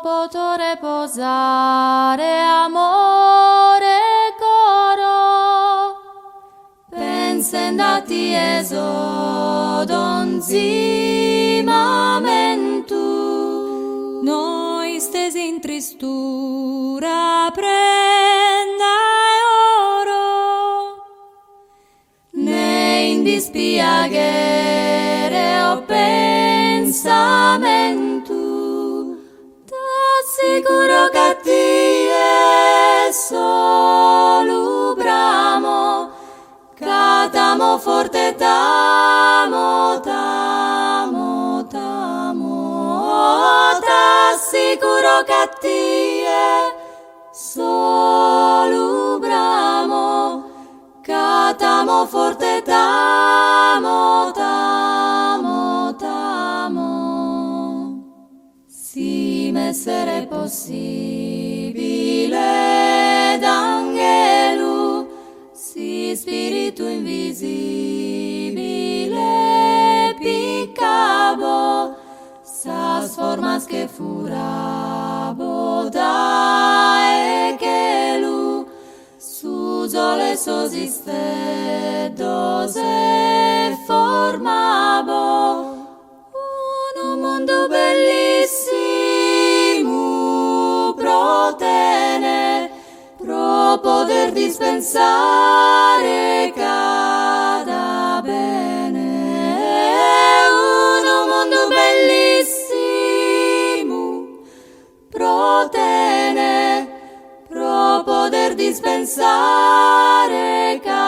potrò riposare amore coro, pensando a ti esodonzimamentu, noi stesi in tristura prenda oro, ne in dispiacere o pensamentu, t'assicuro che ti è solo bramo, catamo forte t'amo, t'amo, t'amo, t'assicuro che ti è solo bramo, catamo forte t'amo, t'amo, t'amo. Si m'essere possibile d'angelo, si spirito invisibile piccabo, sas formas che furabo da e che lu su sole sosiste dose formabo un mondo bellissimo protene pro poter dispensare cada bene, un mondo bellissimo protene pro poter dispensare cada